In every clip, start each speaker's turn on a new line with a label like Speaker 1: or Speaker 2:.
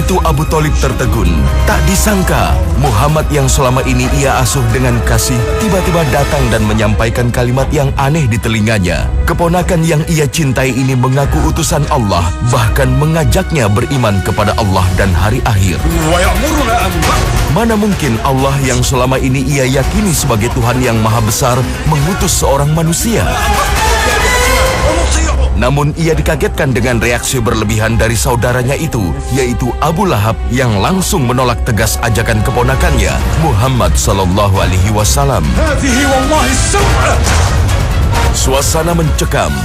Speaker 1: Begitu Abu Thalib tertegun, tak disangka Muhammad yang selama ini ia asuh dengan kasih tiba-tiba datang dan menyampaikan kalimat yang aneh di telinganya. Keponakan yang ia cintai ini mengaku utusan Allah, bahkan mengajaknya beriman kepada Allah dan hari akhir. Mana mungkin Allah yang selama ini ia yakini sebagai Tuhan yang maha besar mengutus seorang manusia? Namun ia dikagetkan dengan reaksi berlebihan dari saudaranya itu, yaitu Abu Lahab yang langsung menolak tegas ajakan keponakannya, Muhammad sallallahu alaihi wasallam. Suasana mencekam.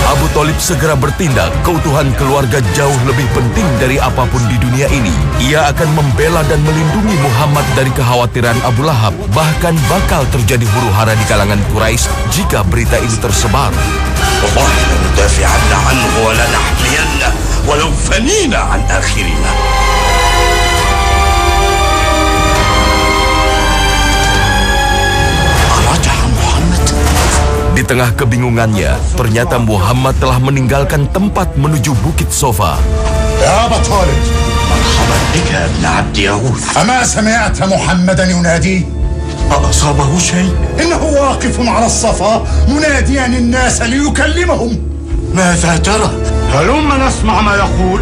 Speaker 1: Abu Thalib segera bertindak. Keutuhan keluarga jauh lebih penting dari apapun di dunia ini. Ia akan membela dan melindungi Muhammad dari kekhawatiran Abu Lahab. Bahkan bakal terjadi huru-hara di kalangan Quraisy jika berita ini tersebar.
Speaker 2: Wallahi lanudafi'anna anhu wa lanahmiyanna walau fanina an akhirina.
Speaker 1: Di tengah kebingungannya, ternyata Muhammad telah meninggalkan tempat menuju Bukit Sofa.
Speaker 3: Ya Abu Thalib,
Speaker 2: marhaban bika ya ibn Abd Yaghuth.
Speaker 3: Ama sami'ta Muhammadan yunadi?
Speaker 2: أصابه شيء؟
Speaker 3: إنه واقف على الصفا مناديا الناس ليكلمهم.
Speaker 2: ماذا ترى؟
Speaker 3: هلم نسمع ما يقول.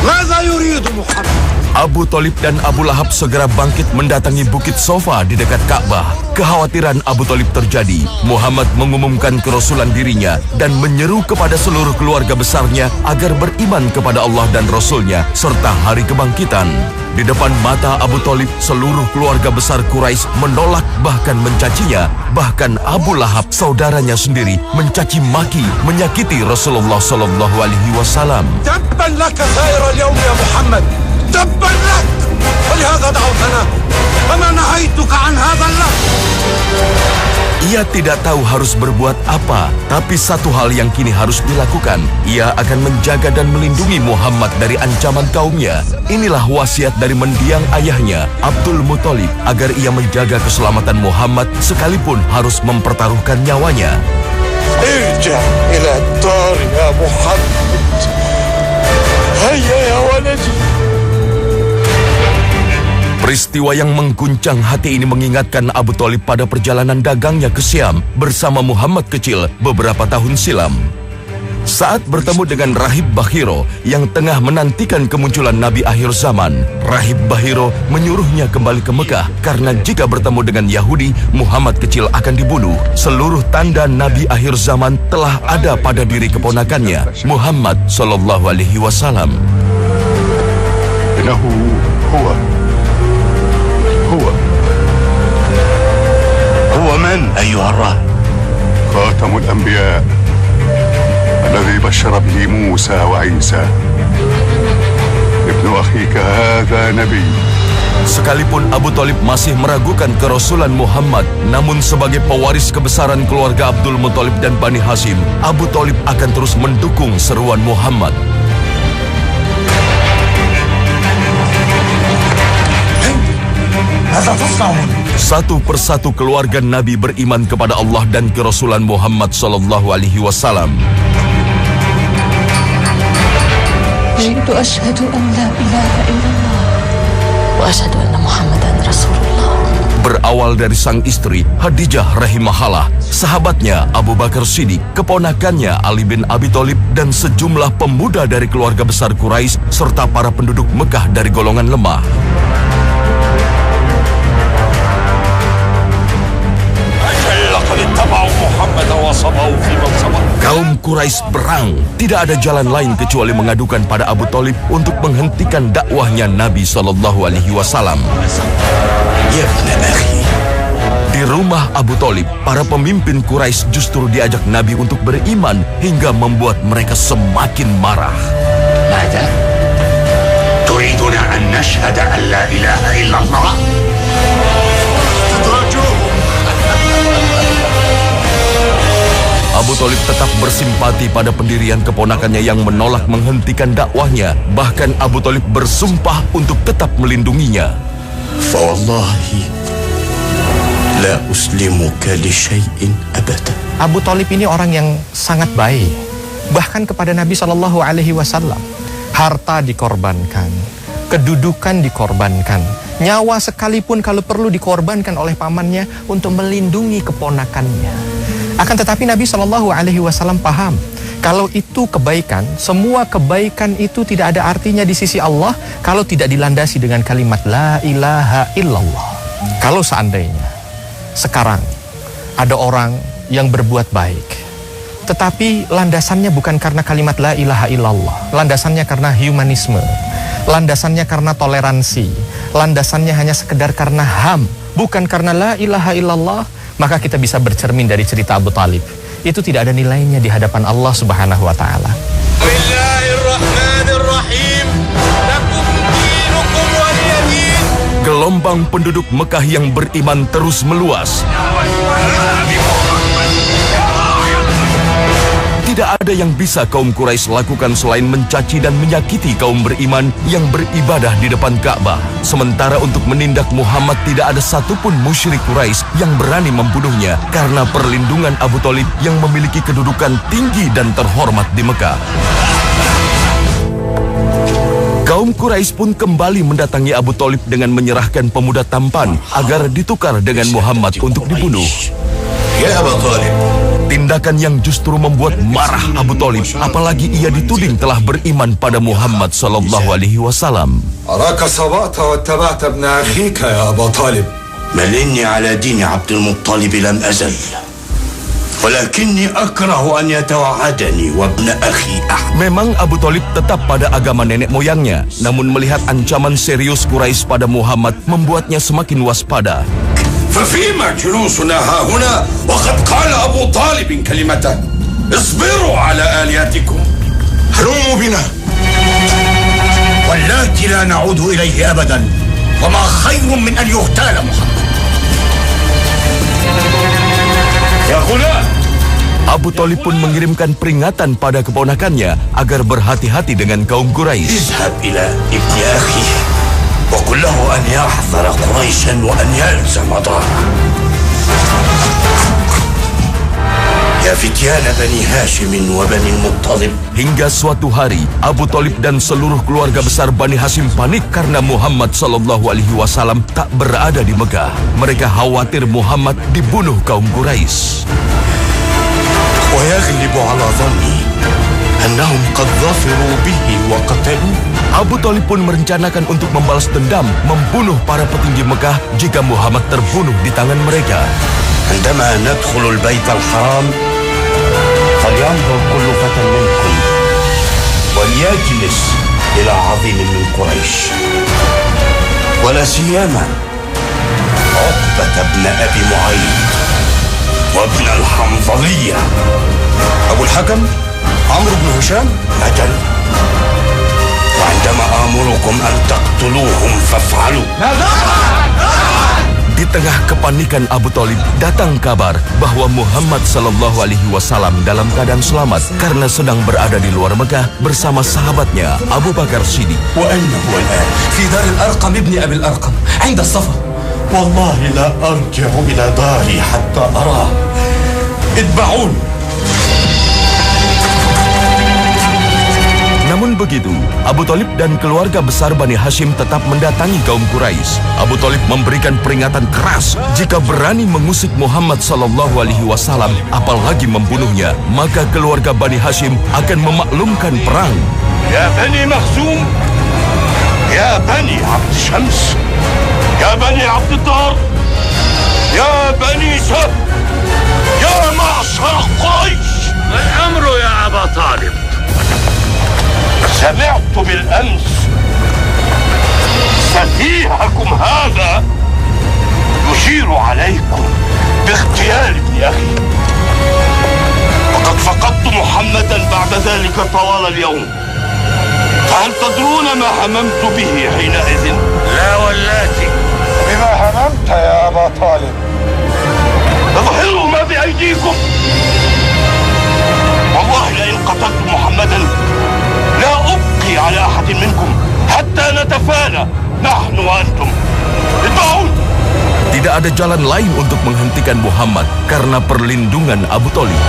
Speaker 3: ماذا يريد محمد؟
Speaker 1: Abu Thalib dan Abu Lahab segera bangkit mendatangi Bukit Sofa di dekat Ka'bah. Kekhawatiran Abu Thalib terjadi. Muhammad mengumumkan kerasulan dirinya dan menyeru kepada seluruh keluarga besarnya agar beriman kepada Allah dan Rasulnya serta hari kebangkitan. Di depan mata Abu Thalib, seluruh keluarga besar Quraisy menolak bahkan mencacinya. Bahkan Abu Lahab, saudaranya sendiri, mencaci maki, menyakiti Rasulullah sallallahu alaihi wasallam.
Speaker 3: Tabban laka sair al-yawm ya Muhammad. Tabban lak. Walihadha da'awtana. Fama nahaituka an hadha lak.
Speaker 1: Ia tidak tahu harus berbuat apa, tapi satu hal yang kini harus dilakukan. Ia akan menjaga dan melindungi Muhammad dari ancaman kaumnya. Inilah wasiat dari mendiang ayahnya, Abdul Muthalib, agar ia menjaga keselamatan Muhammad sekalipun harus mempertaruhkan nyawanya.
Speaker 3: Irja ila dar ya Muhammad. Hayya ya waladi.
Speaker 1: Peristiwa yang mengguncang hati ini mengingatkan Abu Thalib pada perjalanan dagangnya ke Syam bersama Muhammad kecil beberapa tahun silam. Saat bertemu dengan Rahib Bahiro yang tengah menantikan kemunculan Nabi akhir zaman, Rahib Bahiro menyuruhnya kembali ke Mekah karena jika bertemu dengan Yahudi, Muhammad kecil akan dibunuh. Seluruh tanda Nabi akhir zaman telah ada pada diri keponakannya, Muhammad sallallahu alaihi wasallam.
Speaker 3: Innahu huwa
Speaker 2: من أيها الراهب؟
Speaker 3: خاتم الأنبياء الذي بشر به موسى وعيسى ابن أخيك هذا نبي.
Speaker 1: Sekalipun Abu Thalib masih meragukan kerasulan Muhammad, namun sebagai pewaris kebesaran keluarga Abdul Muthalib dan Bani Hashim, Abu Thalib akan terus mendukung seruan Muhammad. Satu persatu keluarga Nabi beriman kepada Allah dan kerasulan Muhammad sallallahu alaihi wasallam.
Speaker 4: Jitu asyhadu an la ilaha illallah wa asyhadu anna Muhammadan Rasulullah.
Speaker 1: Berawal dari sang istri Khadijah rahimahallah, sahabatnya Abu Bakar Siddiq, keponakannya Ali bin Abi Thalib dan sejumlah pemuda dari keluarga besar Quraisy serta para penduduk Mekah dari golongan lemah. Kaum Quraisy berang. Tidak ada jalan lain kecuali mengadukan pada Abu Thalib untuk menghentikan dakwahnya Nabi sallallahu alaihi wasallam. Di rumah Abu Thalib, para pemimpin Quraisy justru diajak Nabi untuk beriman hingga membuat mereka semakin marah.
Speaker 2: ماذا؟ تريدنا أن نشهد أن لا إله إلا الله؟
Speaker 1: Abu Thalib tetap bersimpati pada pendirian keponakannya yang menolak menghentikan dakwahnya. Bahkan Abu Thalib bersumpah untuk tetap melindunginya.
Speaker 2: Fawallahi la uslimuka li syai'in abada.
Speaker 5: Abu Thalib ini orang yang sangat baik. bahkan kepada Nabi SAW. Harta dikorbankan, kedudukan dikorbankan, nyawa sekalipun kalau perlu dikorbankan oleh pamannya untuk melindungi keponakannya. Akan tetapi Nabi SAW paham, kalau itu kebaikan, semua kebaikan itu tidak ada artinya di sisi Allah kalau tidak dilandasi dengan kalimat La ilaha illallah. Kalau seandainya sekarang ada orang yang berbuat baik, tetapi landasannya bukan karena kalimat La ilaha illallah, landasannya karena humanisme, landasannya karena toleransi, landasannya hanya sekedar karena HAM, bukan karena La ilaha illallah, maka kita bisa bercermin dari cerita Abu Talib. Itu tidak ada nilainya di hadapan Allah Subhanahu wa taala.
Speaker 3: Bismillahirrahmanirrahim. Lakum dinukum waliyadin.
Speaker 1: Gelombang penduduk Mekah yang beriman terus meluas. Tidak ada yang bisa kaum Quraisy lakukan selain mencaci dan menyakiti kaum beriman yang beribadah di depan Ka'bah. Sementara untuk menindak Muhammad tidak ada satupun musyrik Quraisy yang berani membunuhnya karena perlindungan Abu Thalib yang memiliki kedudukan tinggi dan terhormat di Mekah. Kaum Quraisy pun kembali mendatangi Abu Thalib dengan menyerahkan pemuda tampan agar ditukar dengan Muhammad untuk dibunuh.
Speaker 2: Ya Abu Talib,
Speaker 1: Tindakan yang justru membuat marah Abu Thalib, apalagi ia dituding telah beriman pada Muhammad SAW.
Speaker 3: أراك صبأت واتبعت ابن أخيك يا أبا طالب.
Speaker 2: بل إني على دين عبد المطلب لم أزل، ولكني أكره أن يتوعدني وابن أخي أحمد.
Speaker 1: Memang Abu Thalib tetap pada agama nenek moyangnya, namun melihat ancaman serius Quraisy pada Muhammad membuatnya semakin waspada.
Speaker 2: ففيما جلوسنا ها هنا وقد قال أبو طالب كلمته اصبروا على آلهتكم هلموا بنا واللاتي لا نعود إليه أبدا وما خير من أن يغتال محمد يا غلام.
Speaker 1: Abu Thalib pun mengirimkan peringatan pada keponakannya agar berhati-hati dengan kaum Quraisy.
Speaker 2: اذهب إلى ابن أخي وقل له أن يحذر قريشا وأن يلزم داره يا فتيان بني هاشم وبني المطلب.
Speaker 1: Hingga suatu hari, Abu Thalib dan seluruh keluarga besar Bani Hashim panik karena Muhammad SAW tak berada di Mekah. Mereka khawatir Muhammad dibunuh kaum Quraisy.
Speaker 2: ويغلب على ظني أنهم قد ظفروا به وقتلوه.
Speaker 1: Abu Thalib pun merencanakan untuk membalas dendam, membunuh para petinggi Mekah jika Muhammad terbunuh di tangan mereka.
Speaker 2: عندما ندخل البيت الحرام فلينظر كل فتى منكم وليجلس إلى عظيم من قريش ولا سيما عقبة بن أبي معيط وابن الحنظلية.
Speaker 3: أبو الحكم عمرو بن هشام.
Speaker 2: أجل، وعندما آمركم أن تقتلوهم فافعلوا.
Speaker 1: Di tengah kepanikan Abu Thalib, datang kabar bahwa Muhammad SAW dalam keadaan selamat karena sedang berada di luar Mekah bersama sahabatnya Abu Bakar Siddiq.
Speaker 2: وأنه الآن
Speaker 3: في دار الأرقم ابن أبي الأرقم عند الصفا.
Speaker 2: والله لا أرجع إلى داري حتى أراه. اتبعوني.
Speaker 1: Namun begitu, Abu Thalib dan keluarga besar Bani Hashim tetap mendatangi kaum Quraisy. Abu Thalib memberikan peringatan keras, jika berani mengusik Muhammad SAW, apalagi membunuhnya, maka keluarga Bani Hashim akan memaklumkan perang.
Speaker 2: يا بني مخزوم، يا بني عبد شمس، يا بني عبد الدار، يا بني سب، يا معشر قريش. ما الأمر يا أبا طالب؟ سمعت بالأمس سفيهكم هذا يشير عليكم باغتيال ابن أخي، وقد فقدت محمدا بعد ذلك طوال اليوم، فهل تدرون ما هممت به حينئذ؟ لا واللاتي.
Speaker 3: بما هممت يا أبا طالب؟
Speaker 2: اظهروا ما بأيديكم، والله لئن قتلت محمدا لا أبقي على أحد منكم حتى نتفانى نحن وأنتم. اتبعون.
Speaker 1: Tidak ada jalan lain untuk menghentikan Muhammad karena perlindungan Abu Thalib.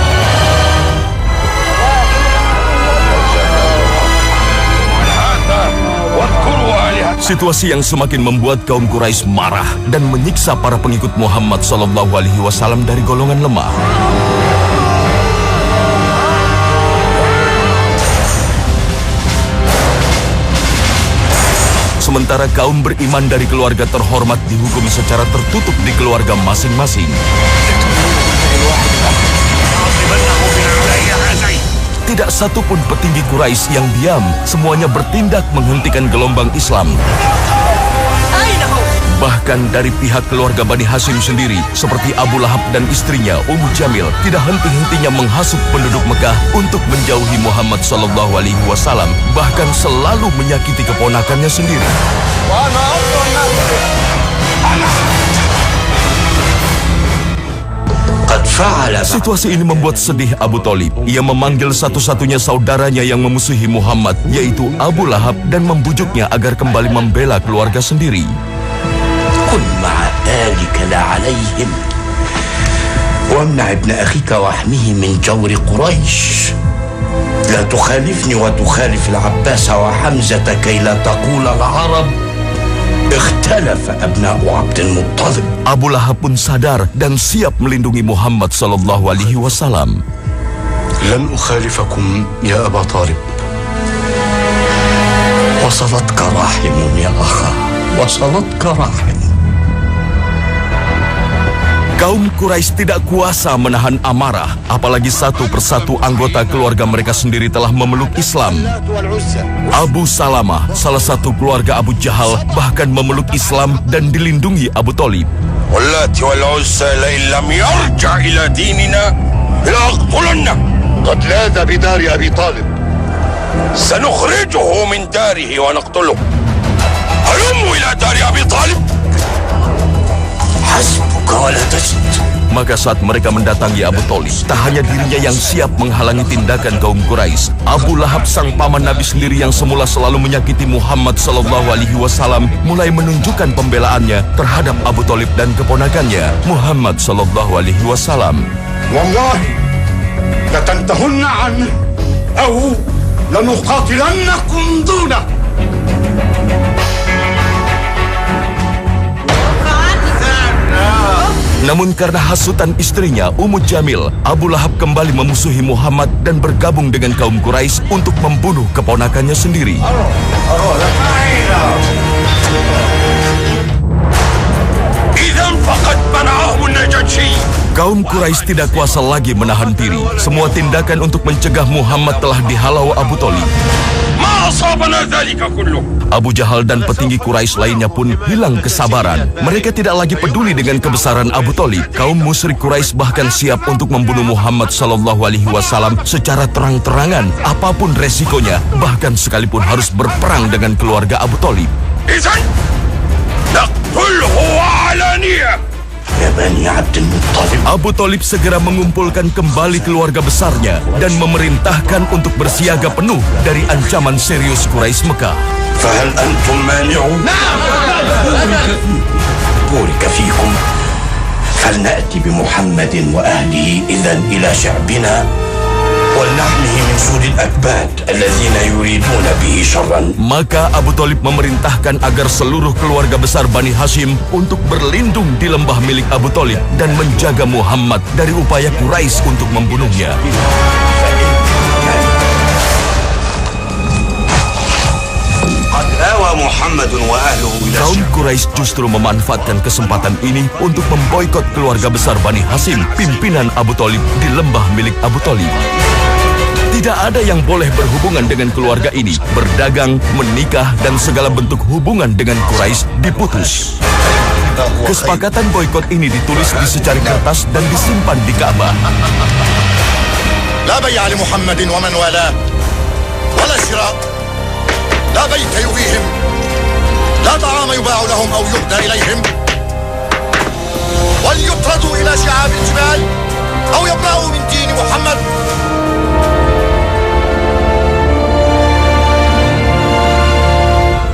Speaker 1: Situasi yang semakin membuat kaum Quraisy marah dan menyiksa para pengikut Muhammad SAW dari golongan lemah. Sementara kaum beriman dari keluarga terhormat dihukum secara tertutup di keluarga masing-masing. Tidak satu pun petinggi Quraisy yang diam, semuanya bertindak menghentikan gelombang Islam. Bahkan dari pihak keluarga Bani Hashim sendiri, seperti Abu Lahab dan istrinya Ummu Jamil, tidak henti-hentinya menghasut penduduk Mekah untuk menjauhi Muhammad SAW, bahkan selalu menyakiti keponakannya sendiri. Situasi ini membuat sedih Abu Thalib. Ia memanggil satu-satunya saudaranya yang memusuhi Muhammad, yaitu Abu Lahab, dan membujuknya agar kembali membela keluarga sendiri.
Speaker 2: كن مع آلك لا عليهم وامنع ابن أخيك واحمه من جور قريش لا تخالفني وتخالف العباس وحمزة كي لا تقول العرب اختلف أبناء عبد المطلب.
Speaker 1: Abu Lahab pun sadar dan siap melindungi Muhammad SAW.
Speaker 2: لن أخالفكم يا أبا طالب وصلتك راحم يا أخا وصلتك راحم.
Speaker 1: Kaum Quraisy tidak kuasa menahan amarah, apalagi satu persatu anggota keluarga mereka sendiri telah memeluk Islam. Abu Salamah, salah satu keluarga Abu Jahal, bahkan memeluk Islam dan dilindungi Abu Thalib.
Speaker 2: واللات والعزى لئن لم يرجع إلى ديننا لأقتلنه. قد لاذ بدار أبي طالب سنخرجه من داره ونقتله. هلموا إلى دار أبي طالب. حسبك ولا تجد.
Speaker 1: Maka saat mereka mendatangi Abu Thalib, tak hanya dirinya yang siap menghalangi tindakan kaum Quraisy. Abu Lahab, sang paman Nabi sendiri yang semula selalu menyakiti Muhammad SAW, mulai menunjukkan pembelaannya terhadap Abu Thalib dan keponakannya Muhammad SAW.
Speaker 2: والله لتنتهن عنه أو لنقاتلنكم دونه.
Speaker 1: Namun karena hasutan istrinya Ummu Jamil, Abu Lahab kembali memusuhi Muhammad dan bergabung dengan kaum Quraisy untuk membunuh keponakannya sendiri. Kaum Quraisy tidak kuasa lagi menahan diri. Semua tindakan untuk mencegah Muhammad telah dihalau Abu Thalib. Abu Jahal dan petinggi Quraisy lainnya pun hilang kesabaran. Mereka tidak lagi peduli dengan kebesaran Abu Thalib. Kaum musyrik Quraisy bahkan siap untuk membunuh Muhammad SAW secara terang-terangan, apapun resikonya, bahkan sekalipun harus berperang dengan keluarga Abu Thalib. Abu Thalib segera mengumpulkan kembali keluarga besarnya dan memerintahkan untuk bersiaga penuh dari ancaman serius Quraisy Mekah.
Speaker 2: فهل أنتم مانعون؟ نعم. بورك فيكم. فلنأتي بمحمد وأهله إذن إلى شعبنا ولنحمه من سود الأكباد الذين يريدون به شرا.
Speaker 1: Maka Abu Thalib memerintahkan agar seluruh keluarga besar Bani Hashim untuk berlindung di lembah milik Abu Thalib dan menjaga Muhammad dari upaya Quraisy untuk membunuhnya. Kaum Quraisy justru memanfaatkan kesempatan ini untuk memboikot keluarga besar Bani Hashim, pimpinan Abu Thalib di lembah milik Abu Thalib. Tidak ada yang boleh berhubungan dengan keluarga ini, berdagang, menikah, dan segala bentuk hubungan dengan Quraisy diputus. Kesepakatan boikot ini ditulis di secari kertas dan disimpan di Ka'bah.
Speaker 2: لا بيع لمحمد ومن والاه ولا شراء لا بيت يغيهم لا طعام يباع لهم أو يهدى إليهم وليطردوا إلى شعاب الجبال أو يبرأوا من دين محمد.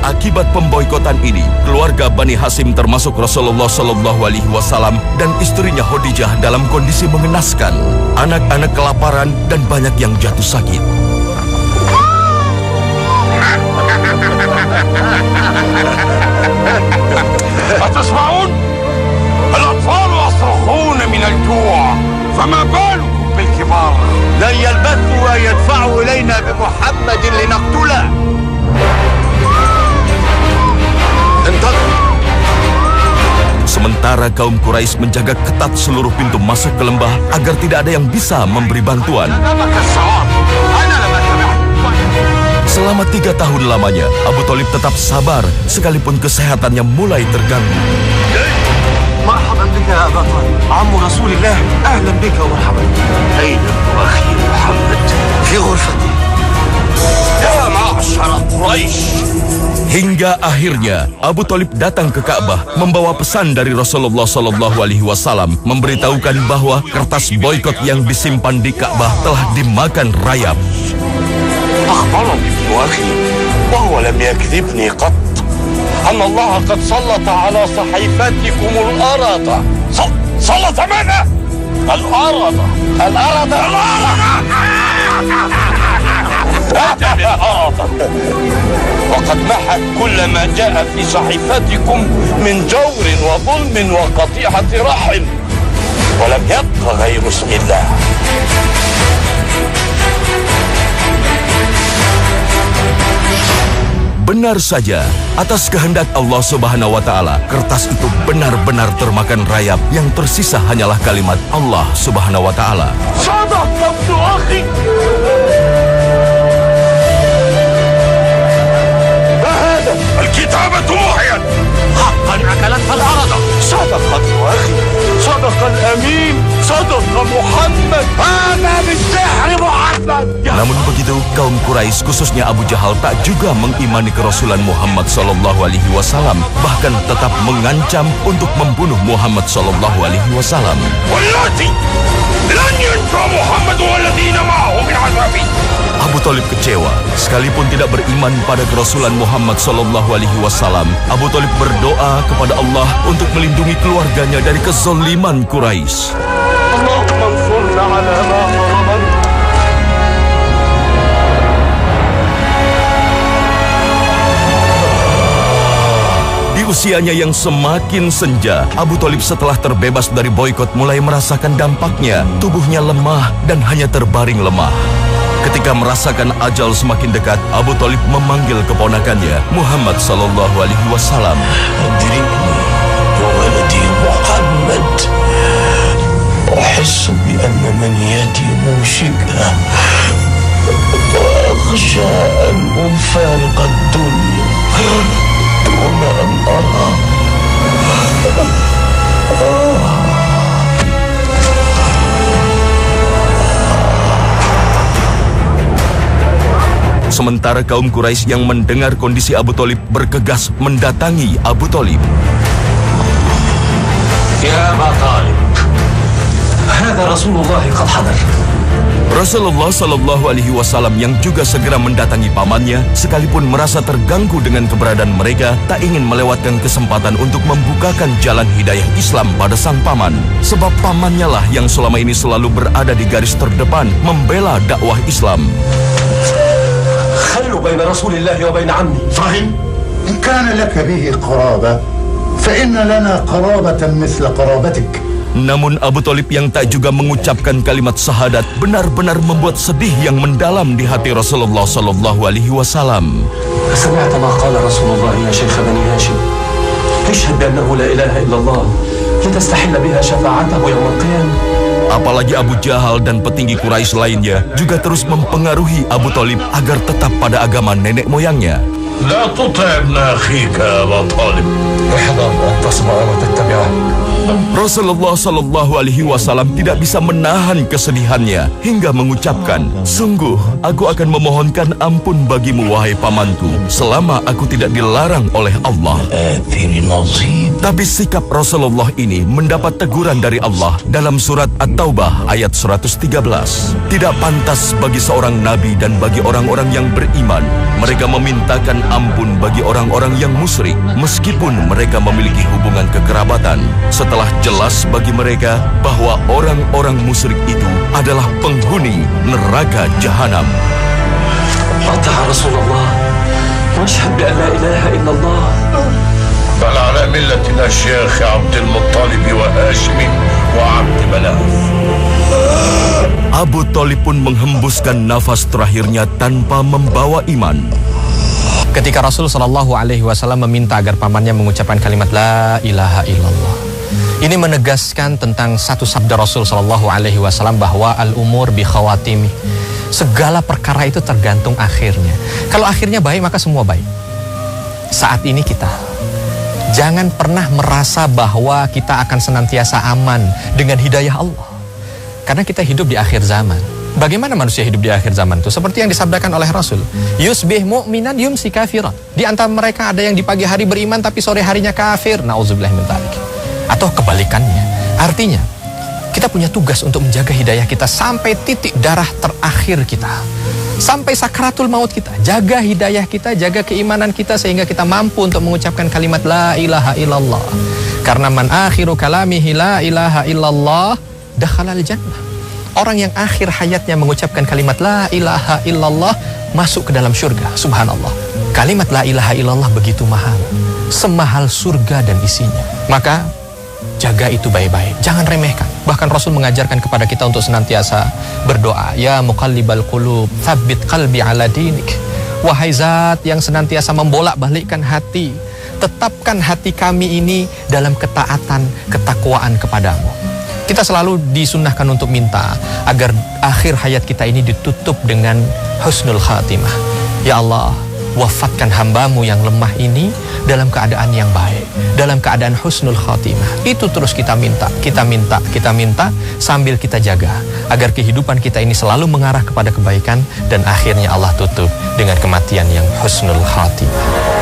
Speaker 1: Akibat pemboikotan ini, keluarga Bani Hashim termasuk Rasulullah SAW dan istrinya Khadijah dalam kondisi mengenaskan. Anak-anak kelaparan dan banyak yang jatuh sakit.
Speaker 2: فما بالكم بالكبار لن يلبثوا ويدفعوا إلينا بمحمد لنقتله. انتظروا.
Speaker 1: Sementara kaum Quraisy menjaga ketat seluruh pintu masuk ke lembah agar tidak ada yang bisa memberi bantuan. Selama 3 tahun lamanya, Abu Thalib tetap sabar sekalipun kesehatannya mulai terganggu.
Speaker 3: مرحبا بك يا أبا طالب عم رسول الله. أهلا بك ومرحبا.
Speaker 2: أين أخي محمد؟
Speaker 3: في غرفتي.
Speaker 2: يا معشر قريش.
Speaker 1: Hingga akhirnya Abu Thalib datang ke Ka'bah membawa pesan dari Rasulullah Sallallahu Alaihi Wasallam memberitahukan bahwa kertas boikot yang disimpan di Ka'bah telah dimakan rayap.
Speaker 2: أخبرني ابن أخي وهو لم يكذبني قط أن الله قد سلط على صحيفتكم الأرض. سلط ماذا؟ الأرض. وقد محى كل ما جاء في صحيفتكم من جور وظلم وقطيعة رحم ولم يبق غير اسم الله.
Speaker 1: Benar saja, atas kehendak Allah Subhanahu wa Ta'ala, kertas itu benar-benar termakan rayap. Yang tersisa hanyalah kalimat Allah Subhanahu wa Ta'ala.
Speaker 2: صدق ابن أخي. ما هذا؟ الكتابة محيا. حقا أكلتها الأرض. صدق ابن أخي. صدق الأمين. صدق محمد. هذا بالسحر محمد.
Speaker 1: Namun begitu, kaum Quraisy khususnya Abu Jahal tak juga mengimani kerasulan Muhammad Sallallahu Alaihi Wasallam, bahkan tetap mengancam untuk membunuh Muhammad Sallallahu Alaihi Wasallam.
Speaker 2: والتي لن ينجو محمد والذين معه من عذابه.
Speaker 1: Abu Thalib kecewa, sekalipun tidak beriman pada kerasulan Muhammad Sallallahu Alaihi Wasallam. Abu Thalib berdoa kepada Allah untuk melindungi keluarganya dari kezaliman Quraisy.
Speaker 2: اللهم انصرنا على ما ظلمنا.
Speaker 1: Di usianya yang semakin senja, Abu Thalib setelah terbebas dari boikot mulai merasakan dampaknya. Tubuhnya lemah dan hanya terbaring lemah. Ketika merasakan ajal semakin dekat, Abu Thalib memanggil keponakannya, Muhammad Sallallahu Alaihi Wasallam.
Speaker 2: أدركني وولدي محمد. أحس بأن منيتي موشكة وأخشى أن أفارق الدنيا دون أن أرى.
Speaker 1: Sementara kaum Quraisy yang mendengar kondisi Abu Thalib bergegas mendatangi Abu Thalib.
Speaker 3: يا أبا طالب هذا رسول الله قد حضر.
Speaker 1: Rasulullah Sallallahu Alaihi Wasallam yang juga segera mendatangi pamannya, sekalipun merasa terganggu dengan keberadaan mereka, tak ingin melewatkan kesempatan untuk membukakan jalan hidayah Islam pada sang paman. Sebab pamannya lah yang selama ini selalu berada di garis terdepan membela dakwah Islam.
Speaker 3: خلوا بين رسول الله وبين عمي.
Speaker 6: فهم؟ إن كان لك به قرابة فإن لنا قرابة مثل قرابتك.
Speaker 1: Namun Abu Thalib yang tak juga mengucapkan kalimat syahadat benar-benar membuat sedih yang mendalam di hati Rasulullah Sallallahu Alaihi Wasallam.
Speaker 3: سمعت ما قال رسول الله يا شيخ بني هاشم. اشهد بأنه لا إله إلا الله لتستحل بها شفاعته يوم القيامة.
Speaker 1: Apalagi Abu Jahal dan petinggi Quraisy lainnya juga terus mempengaruhi Abu Thalib agar tetap pada agama nenek moyangnya.
Speaker 2: لا تطع ابن أخيك يا أبا طالب.
Speaker 3: احذر أن تسمع وتتبعه.
Speaker 1: Rasulullah Sallallahu Alaihi Wasallam tidak bisa menahan kesedihannya hingga mengucapkan, sungguh aku akan memohonkan ampun bagimu wahai pamanku selama aku tidak dilarang oleh Allah.
Speaker 2: آثر نصيب.
Speaker 1: Tapi sikap Rasulullah ini mendapat teguran dari Allah dalam surat At-Taubah ayat 113. Tidak pantas bagi seorang nabi dan bagi orang-orang yang beriman mereka memintakan ampun bagi orang-orang yang musyrik meskipun mereka memiliki hubungan kekerabatan, setelah jelas bagi mereka bahwa orang-orang musyrik itu adalah penghuni neraka jahanam.
Speaker 3: أطع رسول الله واشهد بأن لا إله إلا الله.
Speaker 2: بل على على ملة الأشياخ عبد المطلب وهاشم وعبد مناف.
Speaker 1: Abu Thalib pun menghembuskan nafas terakhirnya tanpa membawa iman.
Speaker 5: Ketika Rasul Shallallahu Alaihi Wasallam meminta agar pamannya mengucapkan kalimat La ilaha illallah, ini menegaskan tentang satu sabda Rasul Shallallahu Alaihi Wasallam bahwa al-umur bi khawatimi, segala perkara itu tergantung akhirnya. Kalau akhirnya baik maka semua baik. Saat ini kita jangan pernah merasa bahwa kita akan senantiasa aman dengan hidayah Allah, karena kita hidup di akhir zaman. Bagaimana manusia hidup di akhir zaman itu? Seperti yang disabdakan oleh Rasul, yusbih mu'minan yumsi kafiran. Di antara mereka ada yang di pagi hari beriman tapi sore harinya kafir. Nauzubillah min dzalik. Atau kebalikannya. Artinya, kita punya tugas untuk menjaga hidayah kita sampai titik darah terakhir kita. Sampai sakratul maut kita. Jaga hidayah kita, jaga keimanan kita sehingga kita mampu untuk mengucapkan kalimat La ilaha illallah. Karena man akhiru kalamihi La ilaha illallah dakhalal jannah. Orang yang akhir hayatnya mengucapkan kalimat La ilaha illallah masuk ke dalam surga. Subhanallah. Kalimat La ilaha illallah begitu mahal. Semahal surga dan isinya. Maka jaga itu baik-baik. Jangan remehkan. Bahkan Rasul mengajarkan kepada kita untuk senantiasa berdoa. Ya muqallibal qulub, tsabbit qalbi ala dinik. Wahai zat yang senantiasa membolak-balikkan hati, tetapkan hati kami ini dalam ketaatan, ketakwaan kepadamu. Kita selalu disunnahkan untuk minta agar akhir hayat kita ini ditutup dengan husnul khatimah. Ya Allah, wafatkan hambamu yang lemah ini dalam keadaan yang baik, dalam keadaan husnul khatimah. Itu terus kita minta, kita minta, kita minta, sambil kita jaga agar kehidupan kita ini selalu mengarah kepada kebaikan dan akhirnya Allah tutup dengan kematian yang husnul khatimah.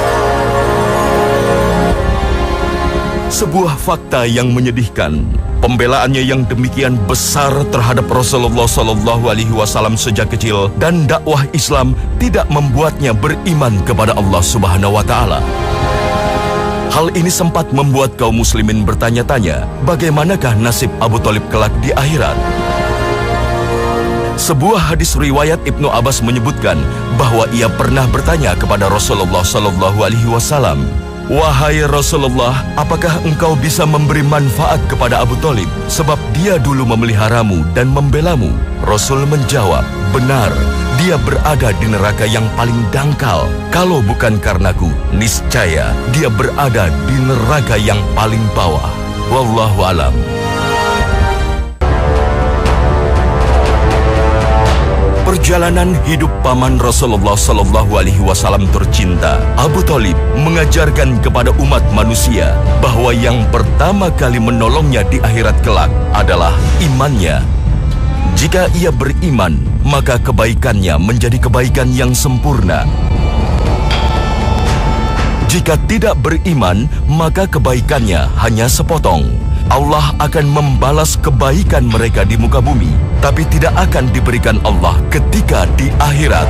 Speaker 1: Sebuah fakta yang menyedihkan, pembelaannya yang demikian besar terhadap Rasulullah Sallallahu Alaihi Wasallam sejak kecil dan dakwah Islam tidak membuatnya beriman kepada Allah Subhanahu Wa Taala. Hal ini sempat membuat kaum muslimin bertanya-tanya, bagaimanakah nasib Abu Thalib kelak di akhirat? Sebuah hadis riwayat Ibnu Abbas menyebutkan bahwa ia pernah bertanya kepada Rasulullah Sallallahu Alaihi Wasallam, wahai Rasulullah, apakah engkau bisa memberi manfaat kepada Abu Thalib sebab dia dulu memeliharamu dan membelamu? Rasul menjawab, benar, dia berada di neraka yang paling dangkal. Kalau bukan karenaku, niscaya dia berada di neraka yang paling bawah. Wallahu alam. Perjalanan hidup paman Rasulullah Sallallahu Alaihi Wasallam tercinta, Abu Thalib, mengajarkan kepada umat manusia bahwa yang pertama kali menolongnya di akhirat kelak adalah imannya. Jika ia beriman, maka kebaikannya menjadi kebaikan yang sempurna. Jika tidak beriman, maka kebaikannya hanya sepotong. Allah akan membalas kebaikan mereka di muka bumi, tapi tidak akan diberikan Allah ketika di akhirat.